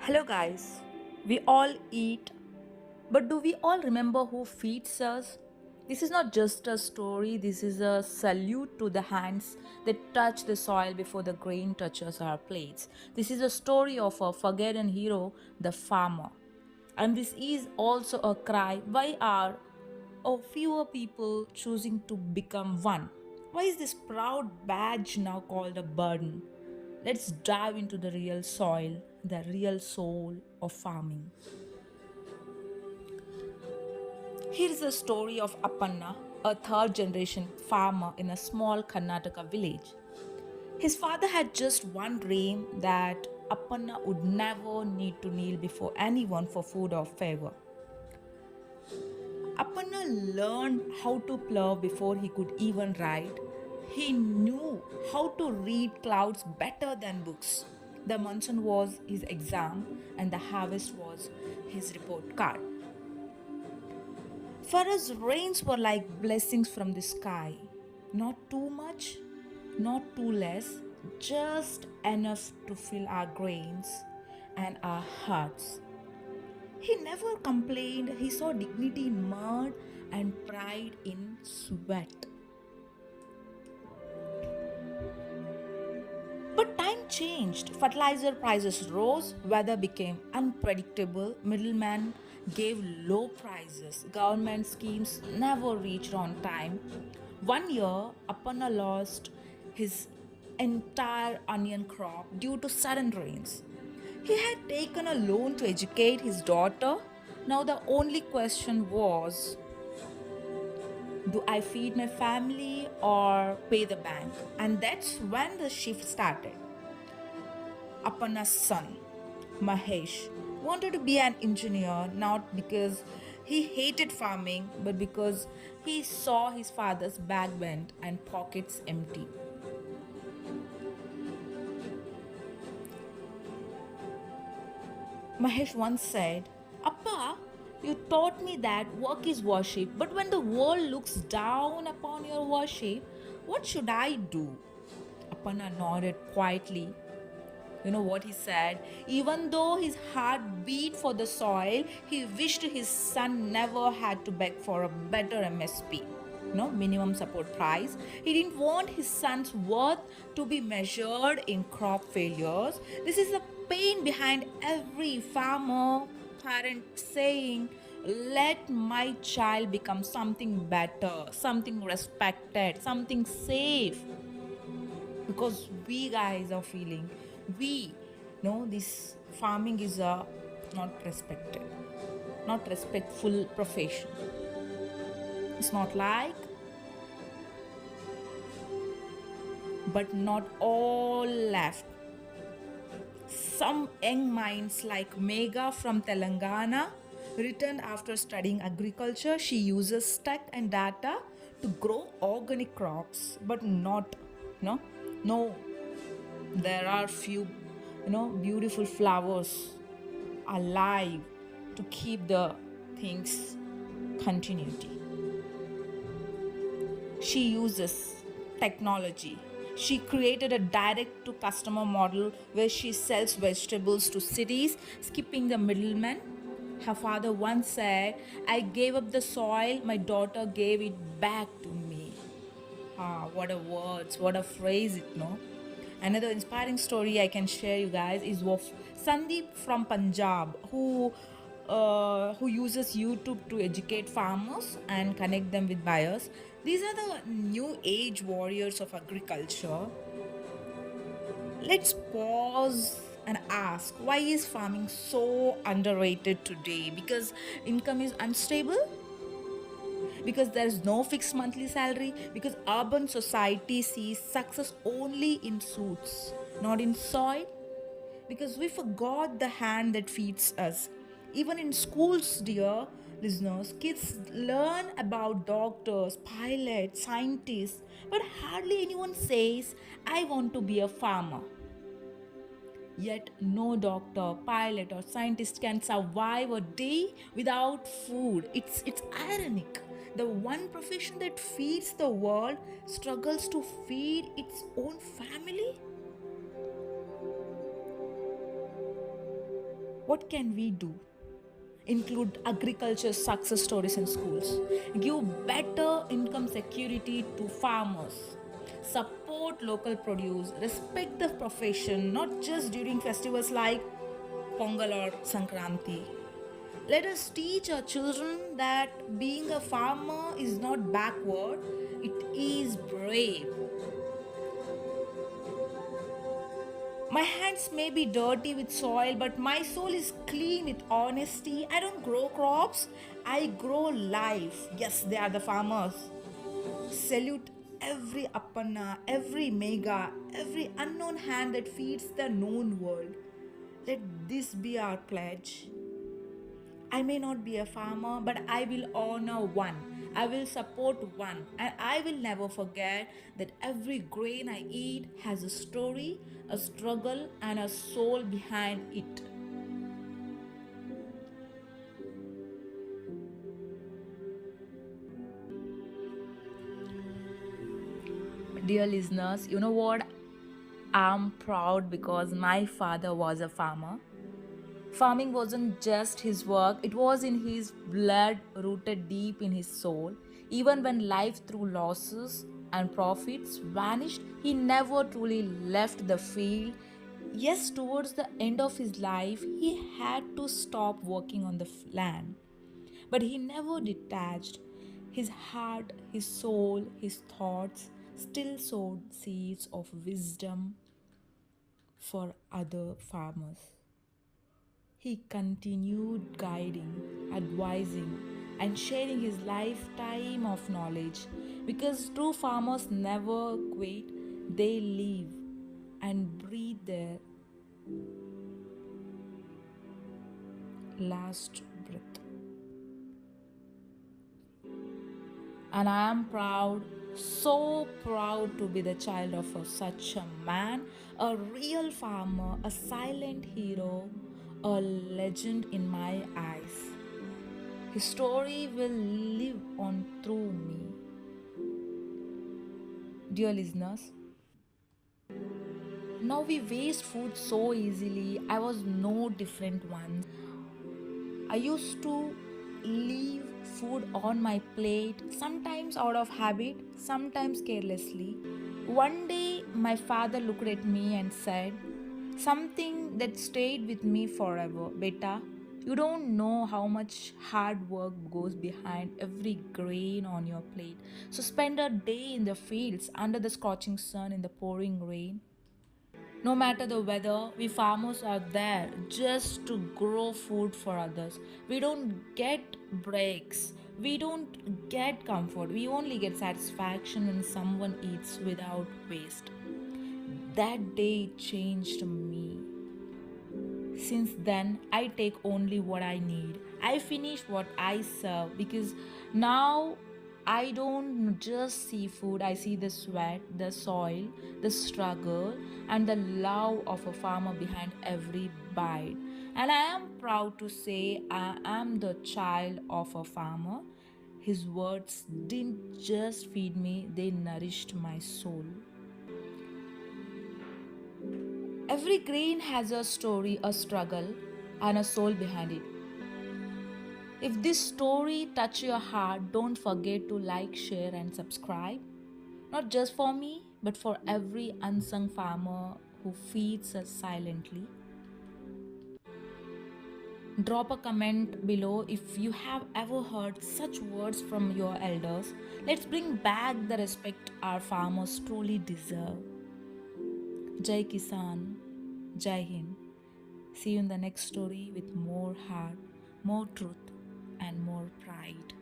Hello, guys. We all eat, but do we all remember who feeds us? This is not just a story, this is a salute to the hands that touch the soil before the grain touches our plates. This is a story of a forgotten hero, the farmer. And this is also a cry why are fewer people choosing to become one? Why is this proud badge now called a burden? Let's dive into the real soil, the real soul of farming. Here is the story of Appanna, a third generation farmer in a small Karnataka village. His father had just one dream that Appanna would never need to kneel before anyone for food or favor. Appanna learned how to plow before he could even write. He knew how to read clouds better than books. The monsoon was his exam, and the harvest was his report card. For us, rains were like blessings from the sky. Not too much, not too less, just enough to fill our grains and our hearts. He never complained. He saw dignity in mud and pride in sweat. But time changed. Fertilizer prices rose, weather became unpredictable, middlemen gave low prices, government schemes never reached on time. One year, Appanna lost his entire onion crop due to sudden rains. He had taken a loan to educate his daughter. Now, the only question was, do I feed my family or pay the bank? And that's when the shift started. Appanna's son, Mahesh, wanted to be an engineer not because he hated farming but because he saw his father's back bent and pockets empty. Mahesh once said, Appa, you taught me that work is worship, but when the world looks down upon your worship, what should I do? Appanna nodded quietly. You know what he said? Even though his heart beat for the soil, he wished his son never had to beg for a better MSP, minimum support price. He didn't want his son's worth to be measured in crop failures. This is the pain behind every farmer parent saying, let my child become something better, something respected, something safe. Because we guys are feeling, we know this farming is a not respected, not respectful profession. It's not like, but not all left. Some young minds like Megha from Telangana returned after studying agriculture. She uses tech and data to grow organic crops, but not, no, there are few, beautiful flowers alive to keep the things continuity. She uses technology. She created a direct to customer model where she sells vegetables to cities, skipping the middleman. Her father once said, I gave up the soil, my daughter gave it back to me. Ah, what a words, what a phrase, Another inspiring story I can share you guys is of Sandeep from Punjab who uses YouTube to educate farmers and connect them with buyers. These are the new age warriors of agriculture. Let's pause and ask, why is farming so underrated today? Because income is unstable? Because there is no fixed monthly salary? Because urban society sees success only in suits, not in soil? Because we forgot the hand that feeds us. Even in schools, dear listeners, kids learn about doctors, pilots, scientists, but hardly anyone says, I want to be a farmer. Yet, no doctor, pilot, or scientist can survive a day without food. It's ironic. The one profession that feeds the world struggles to feed its own family. What can we do? Include agriculture success stories in schools, give better income security to farmers, support local produce, respect the profession not just during festivals like Pongal or Sankranti. Let us teach our children that being a farmer is not backward, it is brave. My hands may be dirty with soil, but my soul is clean with honesty. I don't grow crops, I grow life. Yes, they are the farmers. Salute every Appanna, every Mega, every unknown hand that feeds the known world. Let this be our pledge. I may not be a farmer, but I will honor one. I will support one. And I will never forget that every grain I eat has a story, a struggle, and a soul behind it. Dear listeners, you know what? I'm proud because my father was a farmer. Farming wasn't just his work, it was in his blood, rooted deep in his soul. Even when life through losses and profits vanished, he never truly left the field. Yes, towards the end of his life, he had to stop working on the land. But he never detached. His heart, his soul, his thoughts still sowed seeds of wisdom for other farmers. He continued guiding, advising, and sharing his lifetime of knowledge because true farmers never quit, they live and breathe their last breath. And I am proud, so proud to be the child of such a man, a real farmer, a silent hero, a legend in my eyes. His story will live on through me. Dear listeners, now we waste food so easily. I was no different once. I used to leave food on my plate, sometimes out of habit, sometimes carelessly. One day, my father looked at me and said something that stayed with me forever. Beta, you don't know how much hard work goes behind every grain on your plate. So spend a day in the fields under the scorching sun in the pouring rain. No matter the weather, we farmers are there just to grow food for others. We don't get breaks. We don't get comfort. We only get satisfaction when someone eats without waste. That day changed me. Since then, I take only what I need. I finish what I serve because now I don't just see food, I see the sweat, the soil, the struggle, and the love of a farmer behind every bite. And I am proud to say I am the child of a farmer. His words didn't just feed me, they nourished my soul. Every grain has a story, a struggle, and a soul behind it. If this story touched your heart, don't forget to like, share, and subscribe. Not just for me, but for every unsung farmer who feeds us silently. Drop a comment below if you have ever heard such words from your elders. Let's bring back the respect our farmers truly deserve. Jai Kisan, Jai Hind. See you in the next story with more heart, more truth, and more pride.